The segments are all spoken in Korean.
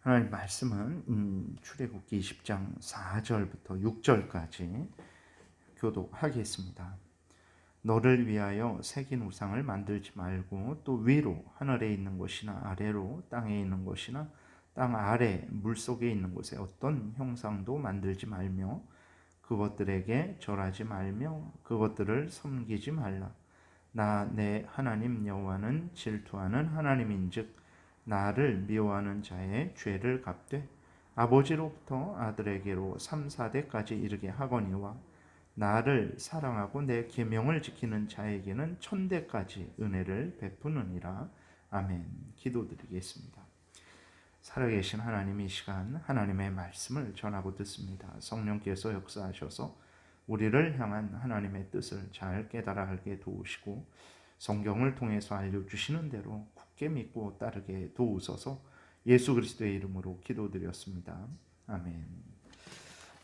하나님 말씀은 출애굽기 20장 4절부터 6절까지 교독하겠습니다. 너를 위하여 새긴 우상을 만들지 말고 또 위로 하늘에 있는 것이나 아래로 땅에 있는 것이나 땅 아래 물속에 있는 곳에 어떤 형상도 만들지 말며 그것들에게 절하지 말며 그것들을 섬기지 말라. 나 내 하나님 여호와는 질투하는 하나님인즉 나를 미워하는 자의 죄를 갚되 아버지로부터 아들에게로 3, 4대까지 이르게 하거니와 나를 사랑하고 내 계명을 지키는 자에게는 1000대까지 은혜를 베푸느니라. 아멘. 기도드리겠습니다. 살아계신 하나님, 이 시간 하나님의 말씀을 전하고 듣습니다. 성령께서 역사하셔서 우리를 향한 하나님의 뜻을 잘 깨달아 알게 도우시고 성경을 통해서 알려주시는 대로 굳게 믿고 따르게 도우소서. 예수 그리스도의 이름으로 기도드렸습니다. 아멘.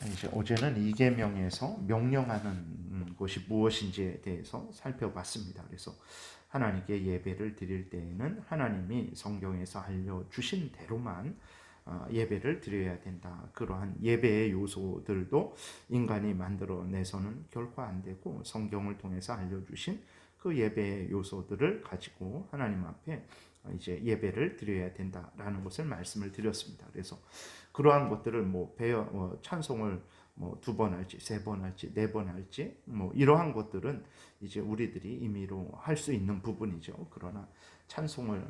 이제 어제는 이계명에서 명령하는 것이 무엇인지에 대해서 살펴봤습니다. 그래서 하나님께 예배를 드릴 때에는 하나님이 성경에서 알려주신 대로만 예배를 드려야 된다. 그러한 예배의 요소들도 인간이 만들어내서는 결코 안 되고 성경을 통해서 알려주신 그 예배의 요소들을 가지고 하나님 앞에 이제 예배를 드려야 된다라는 것을 말씀을 드렸습니다. 그래서 그러한 것들을 찬송을 2번 할지 3번 할지 4번 할지 이러한 것들은 이제 우리들이 임의로 할 수 있는 부분이죠. 그러나 찬송을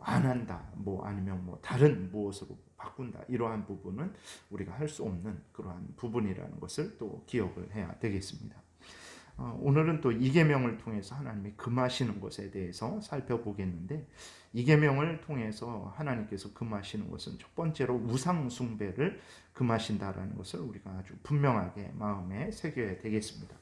안 한다, 아니면 다른 무엇으로 바꾼다, 이러한 부분은 우리가 할 수 없는 그러한 부분이라는 것을 또 기억을 해야 되겠습니다. 오늘은 또 이계명을 통해서 하나님이 금하시는 것에 대해서 살펴보겠는데, 이계명을 통해서 하나님께서 금하시는 것은 첫 번째로 우상 숭배를 금하신다라는 것을 우리가 아주 분명하게 마음에 새겨야 되겠습니다.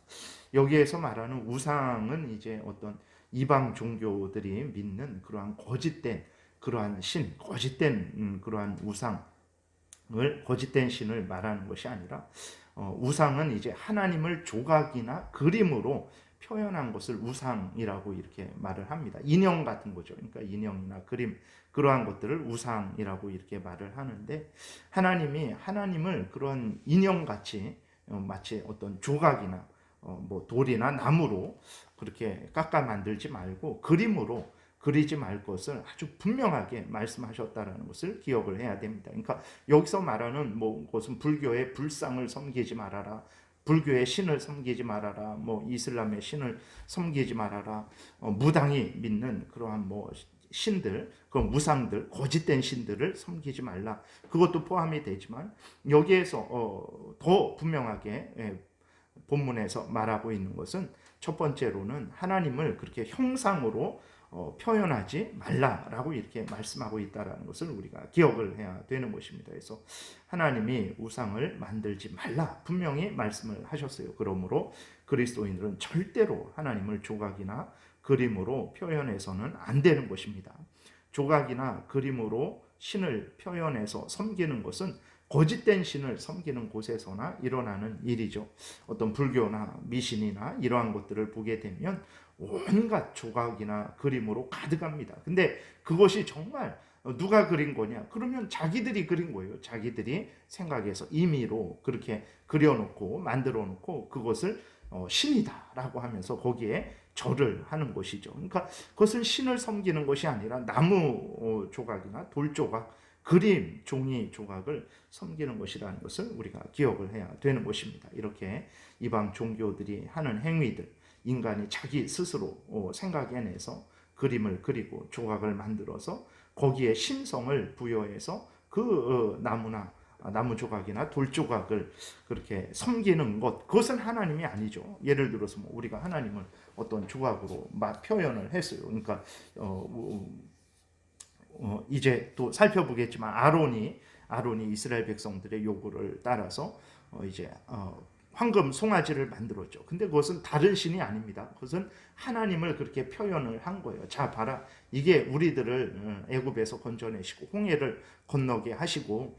여기에서 말하는 우상은 이제 어떤 이방 종교들이 믿는 그러한 거짓된 그러한 신, 거짓된 그러한 우상을, 거짓된 신을 말하는 것이 아니라 우상은 이제 하나님을 조각이나 그림으로 표현한 것을 우상이라고 이렇게 말을 합니다. 인형 같은 거죠. 그러니까 인형이나 그림, 그러한 것들을 우상이라고 이렇게 말을 하는데, 하나님이 하나님을 그런 인형같이 마치 어떤 조각이나 돌이나 나무로 그렇게 깎아 만들지 말고 그림으로 그리지 말 것을 아주 분명하게 말씀하셨다라는 것을 기억을 해야 됩니다. 그러니까 여기서 말하는 것은 불교의 불상을 섬기지 말아라, 불교의 신을 섬기지 말아라, 이슬람의 신을 섬기지 말아라, 무당이 믿는 그러한 신들, 그런 우상들, 거짓된 신들을 섬기지 말라, 그것도 포함이 되지만 여기에서 더 분명하게 본문에서 말하고 있는 것은 첫 번째로는 하나님을 그렇게 형상으로 표현하지 말라라고 이렇게 말씀하고 있다는 것을 우리가 기억을 해야 되는 것입니다. 그래서 하나님이 우상을 만들지 말라 분명히 말씀을 하셨어요. 그러므로 그리스도인들은 절대로 하나님을 조각이나 그림으로 표현해서는 안 되는 것입니다. 조각이나 그림으로 신을 표현해서 섬기는 것은 거짓된 신을 섬기는 곳에서나 일어나는 일이죠. 어떤 불교나 미신이나 이러한 것들을 보게 되면 온갖 조각이나 그림으로 가득합니다. 근데 그것이 정말 누가 그린 거냐? 그러면 자기들이 그린 거예요. 자기들이 생각해서 임의로 그렇게 그려놓고 만들어놓고 그것을 신이다라고 하면서 거기에 절을 하는 것이죠. 그러니까 그것은 신을 섬기는 것이 아니라 나무 조각이나 돌 조각, 그림, 종이 조각을 섬기는 것이라는 것을 우리가 기억을 해야 되는 것입니다. 이렇게 이방 종교들이 하는 행위들, 인간이 자기 스스로 생각해내서 그림을 그리고 조각을 만들어서 거기에 신성을 부여해서 그 나무 조각이나 돌 조각을 그렇게 섬기는 것, 그것은 하나님이 아니죠. 예를 들어서 우리가 하나님을 어떤 조각으로 표현을 했어요. 그러니까 이제 또 살펴보겠지만 아론이 이스라엘 백성들의 요구를 따라서 이제 황금 송아지를 만들었죠. 근데 그것은 다른 신이 아닙니다. 그것은 하나님을 그렇게 표현을 한 거예요. 자, 봐라, 이게 우리들을 애굽에서 건져내시고 홍해를 건너게 하시고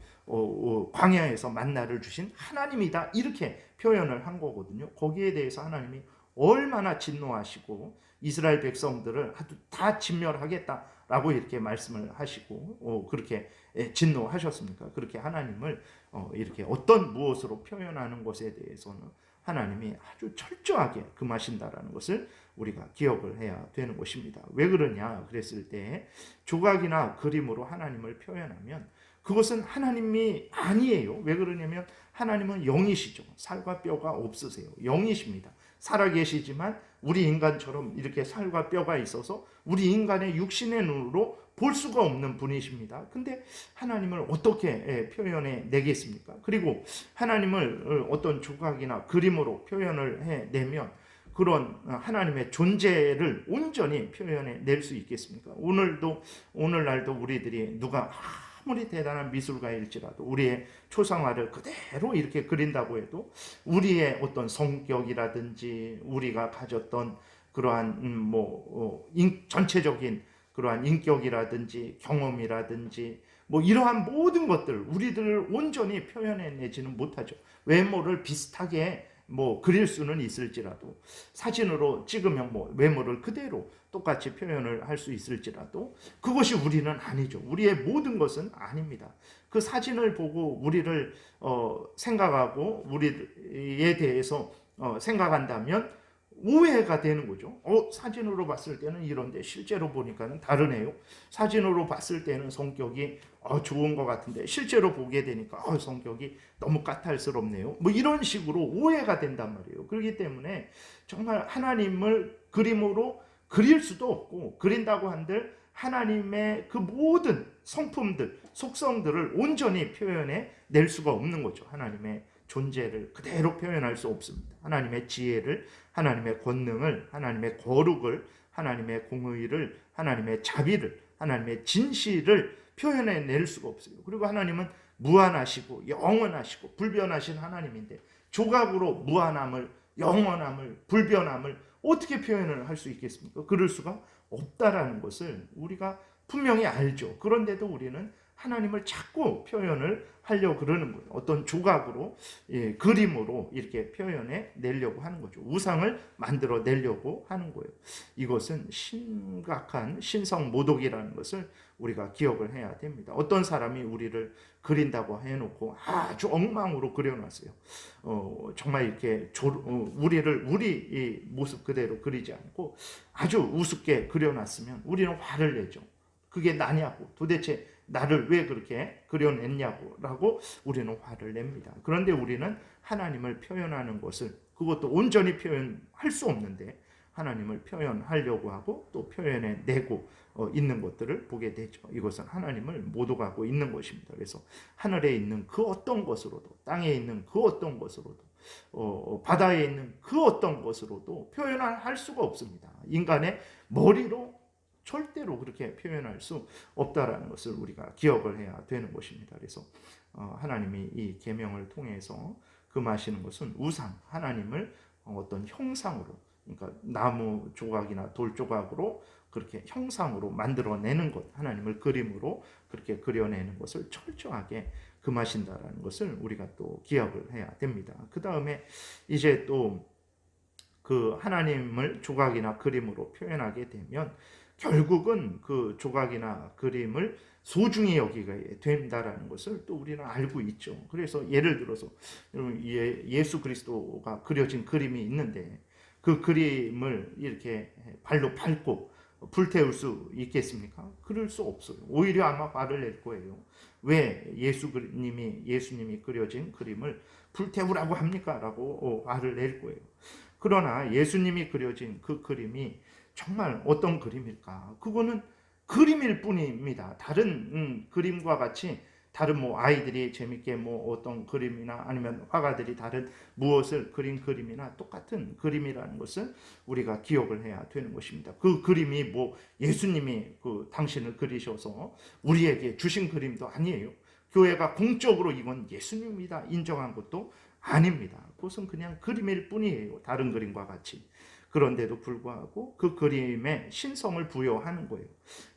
광야에서 만나를 주신 하나님이다, 이렇게 표현을 한 거거든요. 거기에 대해서 하나님이 얼마나 진노하시고 이스라엘 백성들을 다 진멸하겠다 라고 이렇게 말씀을 하시고 그렇게 진노하셨습니까? 그렇게 하나님을 이렇게 어떤 무엇으로 표현하는 것에 대해서는 하나님이 아주 철저하게 금하신다라는 것을 우리가 기억을 해야 되는 것입니다. 왜 그러냐 그랬을 때 조각이나 그림으로 하나님을 표현하면 그것은 하나님이 아니에요. 왜 그러냐면 하나님은 영이시죠. 살과 뼈가 없으세요. 영이십니다. 살아계시지만 우리 인간처럼 이렇게 살과 뼈가 있어서 우리 인간의 육신의 눈으로 볼 수가 없는 분이십니다. 근데 하나님을 어떻게 표현해 내겠습니까? 그리고 하나님을 어떤 조각이나 그림으로 표현을 해내면 그런 하나님의 존재를 온전히 표현해 낼 수 있겠습니까? 오늘날도 우리들이 누가 아무리 대단한 미술가일지라도 우리의 초상화를 그대로 이렇게 그린다고 해도 우리의 어떤 성격이라든지 우리가 가졌던 그러한 전체적인 그러한 인격이라든지 경험이라든지 이러한 모든 것들 우리들을 온전히 표현해내지는 못하죠. 외모를 비슷하게 그릴 수는 있을지라도 사진으로 찍으면 외모를 그대로 똑같이 표현을 할 수 있을지라도 그것이 우리는 아니죠. 우리의 모든 것은 아닙니다. 그 사진을 보고 우리를 생각하고 우리에 대해서 생각한다면 오해가 되는 거죠. 사진으로 봤을 때는 이런데 실제로 보니까는 다르네요. 사진으로 봤을 때는 성격이 좋은 것 같은데 실제로 보게 되니까 성격이 너무 까탈스럽네요. 이런 식으로 오해가 된단 말이에요. 그렇기 때문에 정말 하나님을 그림으로 그릴 수도 없고 그린다고 한들 하나님의 그 모든 성품들, 속성들을 온전히 표현해 낼 수가 없는 거죠. 하나님의 존재를 그대로 표현할 수 없습니다. 하나님의 지혜를, 하나님의 권능을, 하나님의 거룩을, 하나님의 공의를, 하나님의 자비를, 하나님의 진실을 표현해 낼 수가 없어요. 그리고 하나님은 무한하시고 영원하시고 불변하신 하나님인데 조각으로 무한함을, 영원함을, 불변함을 어떻게 표현을 할 수 있겠습니까? 그럴 수가 없다라는 것을 우리가 분명히 알죠. 그런데도 우리는 하나님을 자꾸 표현을 하려고 그러는 거예요. 어떤 조각으로, 그림으로 이렇게 표현해 내려고 하는 거죠. 우상을 만들어 내려고 하는 거예요. 이것은 심각한 신성 모독이라는 것을 우리가 기억을 해야 됩니다. 어떤 사람이 우리를 그린다고 해놓고 아주 엉망으로 그려놨어요. 정말 이렇게 우리를 우리 모습 그대로 그리지 않고 아주 우습게 그려놨으면 우리는 화를 내죠. 그게 나냐고, 도대체 나를 왜 그렇게 그려냈냐고 라고 우리는 화를 냅니다. 그런데 우리는 하나님을 표현하는 것을 그것도 온전히 표현할 수 없는데 하나님을 표현하려고 하고 또 표현해내고 있는 것들을 보게 되죠. 이것은 하나님을 모독하고 있는 것입니다. 그래서 하늘에 있는 그 어떤 것으로도 땅에 있는 그 어떤 것으로도 바다에 있는 그 어떤 것으로도 표현할 수가 없습니다. 인간의 머리로 절대로 그렇게 표현할 수 없다라는 것을 우리가 기억을 해야 되는 것입니다. 그래서 하나님이 이 계명을 통해서 금하시는 것은 우상, 하나님을 어떤 형상으로, 그러니까 나무 조각이나 돌 조각으로 그렇게 형상으로 만들어내는 것, 하나님을 그림으로 그렇게 그려내는 것을 철저하게 금하신다라는 것을 우리가 또 기억을 해야 됩니다. 그 다음에 이제 또 그 하나님을 조각이나 그림으로 표현하게 되면 결국은 그 조각이나 그림을 소중히 여기게 된다라는 것을 또 우리는 알고 있죠. 그래서 예를 들어서 예수 그리스도가 그려진 그림이 있는데 그 그림을 이렇게 발로 밟고 불태울 수 있겠습니까? 그럴 수 없어요. 오히려 아마 화를 낼 거예요. 왜 예수님이 그려진 그림을 불태우라고 합니까? 라고 화를 낼 거예요. 그러나 예수님이 그려진 그 그림이 정말 어떤 그림일까? 그거는 그림일 뿐입니다. 다른 그림과 같이 다른 아이들이 재밌게 어떤 그림이나 아니면 화가들이 다른 무엇을 그린 그림이나 똑같은 그림이라는 것을 우리가 기억을 해야 되는 것입니다. 그 그림이 예수님이 당신을 그리셔서 우리에게 주신 그림도 아니에요. 교회가 공적으로 이건 예수님이다 인정한 것도 아닙니다. 그것은 그냥 그림일 뿐이에요. 다른 그림과 같이. 그런데도 불구하고 그 그림에 신성을 부여하는 거예요.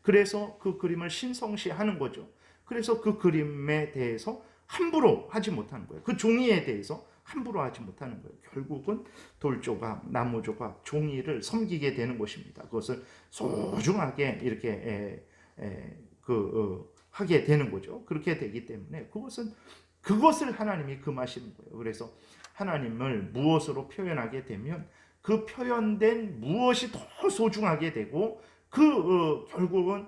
그래서 그 그림을 신성시하는 거죠. 그래서 그 그림에 대해서 함부로 하지 못하는 거예요. 그 종이에 대해서 함부로 하지 못하는 거예요. 결국은 돌조각, 나무조각, 종이를 섬기게 되는 것입니다. 그것을 소중하게 이렇게 하게 되는 거죠. 그렇게 되기 때문에 그것을 하나님이 금하시는 거예요. 그래서 하나님을 무엇으로 표현하게 되면 그 표현된 무엇이 더 소중하게 되고 결국은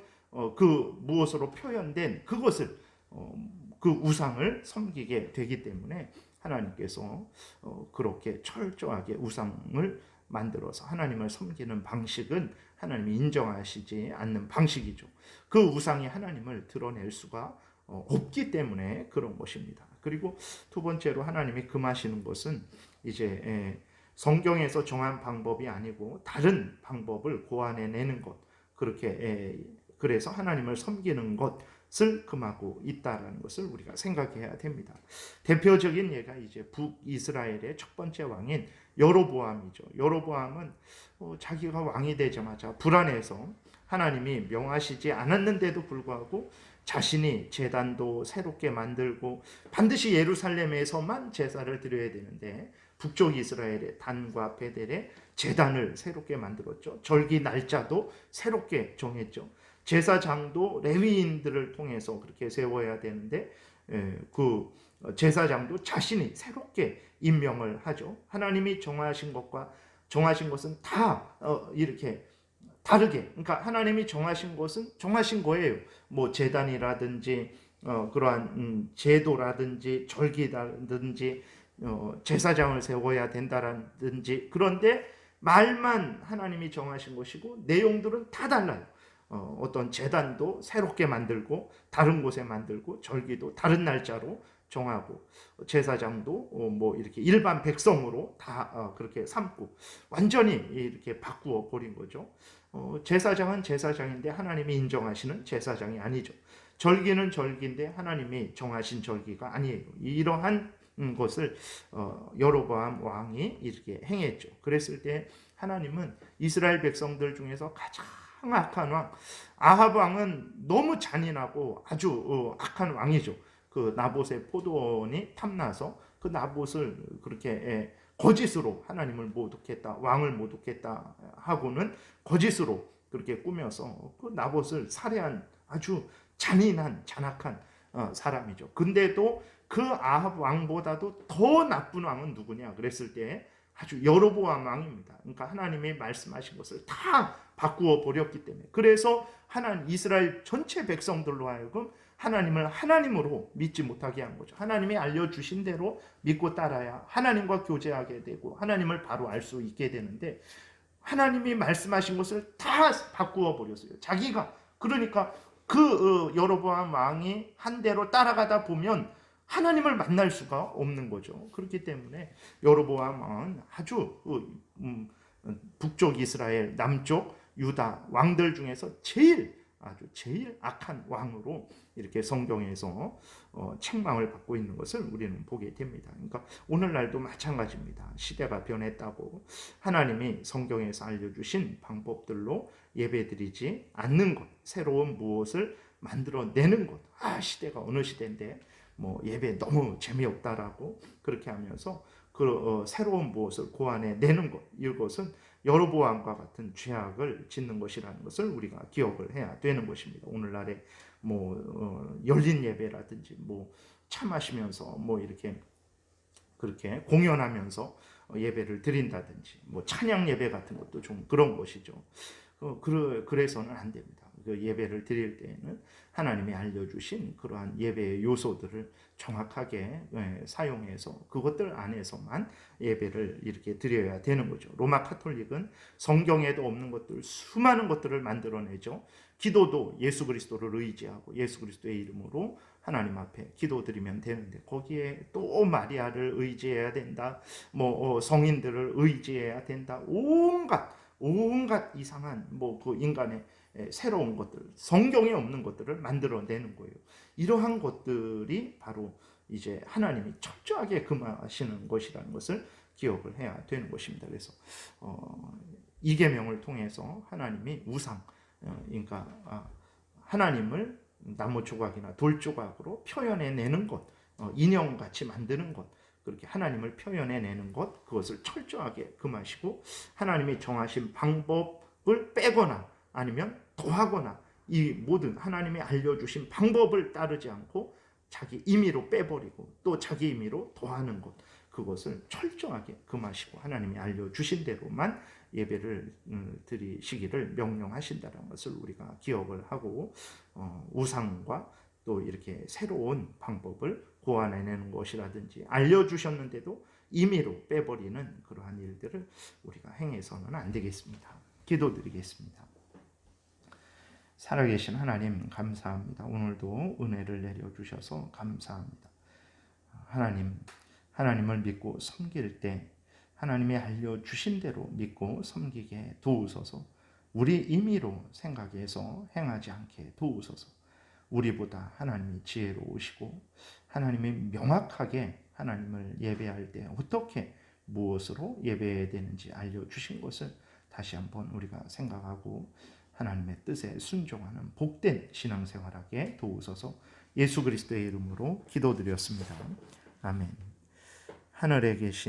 그 무엇으로 표현된 그것을 그 우상을 섬기게 되기 때문에 하나님께서 그렇게 철저하게 우상을 만들어서 하나님을 섬기는 방식은 하나님이 인정하시지 않는 방식이죠. 그 우상이 하나님을 드러낼 수가 없기 때문에 그런 것입니다. 그리고 두 번째로 하나님이 금하시는 것은 이제 성경에서 정한 방법이 아니고 다른 방법을 고안해내는 것, 그렇게 그래서 하나님을 섬기는 것을 금하고 있다라는 것을 우리가 생각해야 됩니다. 대표적인 예가 이제 북이스라엘의 첫 번째 왕인 여로보암이죠. 여로보암은 자기가 왕이 되자마자 불안해서 하나님이 명하시지 않았는데도 불구하고 자신이 제단도 새롭게 만들고 반드시 예루살렘에서만 제사를 드려야 되는데 북쪽 이스라엘의 단과 베델에 제단을 새롭게 만들었죠. 절기 날짜도 새롭게 정했죠. 제사장도 레위인들을 통해서 그렇게 세워야 되는데 그 제사장도 자신이 새롭게 임명을 하죠. 하나님이 정하신 것은 다 이렇게 다르게, 그러니까 하나님이 정하신 것은 정하신 거예요. 뭐 제단이라든지 그러한 제도라든지 절기라든지 제사장을 세워야 된다라든지, 그런데 말만 하나님이 정하신 것이고 내용들은 다 달라요. 어떤 제단도 새롭게 만들고 다른 곳에 만들고 절기도 다른 날짜로 정하고 제사장도 뭐 이렇게 일반 백성으로 다 그렇게 삼고 완전히 이렇게 바꾸어 버린 거죠. 제사장은 제사장인데 하나님이 인정하시는 제사장이 아니죠. 절기는 절기인데 하나님이 정하신 절기가 아니에요. 이러한 것을 여로보암 왕이 이렇게 행했죠. 그랬을 때 하나님은 이스라엘 백성들 중에서 가장 악한 왕 아합 왕은 너무 잔인하고 아주 악한 왕이죠. 그 나봇의 포도원이 탐나서 그 나봇을 그렇게 거짓으로 하나님을 모독했다, 왕을 모독했다 하고는 거짓으로 그렇게 꾸며서 그 나봇을 살해한 아주 잔인한 잔악한 사람이죠. 근데도 그 아합 왕보다도 더 나쁜 왕은 누구냐 그랬을 때 아주 여로보암 왕입니다. 그러니까 하나님이 말씀하신 것을 다 바꾸어 버렸기 때문에, 그래서 이스라엘 전체 백성들로 하여금 하나님을 하나님으로 믿지 못하게 한 거죠. 하나님이 알려주신 대로 믿고 따라야 하나님과 교제하게 되고 하나님을 바로 알 수 있게 되는데 하나님이 말씀하신 것을 다 바꾸어 버렸어요. 자기가. 그러니까 그 여로보암 왕이 한 대로 따라가다 보면 하나님을 만날 수가 없는 거죠. 그렇기 때문에 여로보암 왕은 아주 북쪽 이스라엘, 남쪽 유다 왕들 중에서 아주 제일 악한 왕으로 이렇게 성경에서 책망을 받고 있는 것을 우리는 보게 됩니다. 그러니까 오늘날도 마찬가지입니다. 시대가 변했다고 하나님이 성경에서 알려주신 방법들로 예배드리지 않는 것, 새로운 무엇을 만들어내는 것. 시대가 어느 시대인데 뭐 예배 너무 재미없다라고 그렇게 하면서 새로운 무엇을 고안해내는 것, 이것은 여로보암과 같은 죄악을 짓는 것이라는 것을 우리가 기억을 해야 되는 것입니다. 오늘날에 뭐 열린 예배라든지 뭐 차 마시면서 뭐 이렇게 그렇게 공연하면서 예배를 드린다든지 뭐 찬양 예배 같은 것도 좀 그런 것이죠. 그래서는 안 됩니다. 그 예배를 드릴 때에는 하나님이 알려주신 그러한 예배의 요소들을 정확하게 사용해서 그것들 안에서만 예배를 이렇게 드려야 되는 거죠. 로마 카톨릭은 성경에도 없는 것들, 수많은 것들을 만들어내죠. 기도도 예수 그리스도를 의지하고 예수 그리스도의 이름으로 하나님 앞에 기도드리면 되는데 거기에 또 마리아를 의지해야 된다, 뭐 성인들을 의지해야 된다, 온갖 이상한 뭐 그 인간의 새로운 것들, 성경에 없는 것들을 만들어내는 거예요. 이러한 것들이 바로 이제 하나님이 철저하게 금하시는 것이라는 것을 기억을 해야 되는 것입니다. 그래서 이 계명을 통해서 하나님이 그러니까 하나님을 나무 조각이나 돌 조각으로 표현해내는 것, 인형같이 만드는 것, 그렇게 하나님을 표현해내는 것, 그것을 철저하게 금하시고 하나님이 정하신 방법을 빼거나 아니면 더하거나 이 모든 하나님이 알려주신 방법을 따르지 않고 자기 임의로 빼버리고 또 자기 임의로 더하는 것, 그것을 철저하게 금하시고 하나님이 알려주신 대로만 예배를 드리시기를 명령하신다는 것을 우리가 기억을 하고 우상과 또 이렇게 새로운 방법을 고안해내는 것이라든지 알려주셨는데도 임의로 빼버리는 그러한 일들을 우리가 행해서는 안 되겠습니다. 기도드리겠습니다. 살아계신 하나님 감사합니다. 오늘도 은혜를 내려주셔서 감사합니다. 하나님을 믿고 섬길 때 하나님이 알려주신 대로 믿고 섬기게 도우소서. 우리 임의로 생각해서 행하지 않게 도우소서. 우리보다 하나님이 지혜로우시고 하나님이 명확하게 하나님을 예배할 때 어떻게 무엇으로 예배해야 되는지 알려주신 것을 다시 한번 우리가 생각하고 하나님의 뜻에 순종하는 복된 신앙생활하게 도우소서. 예수 그리스도의 이름으로 기도드렸습니다. 아멘. 하늘에 계신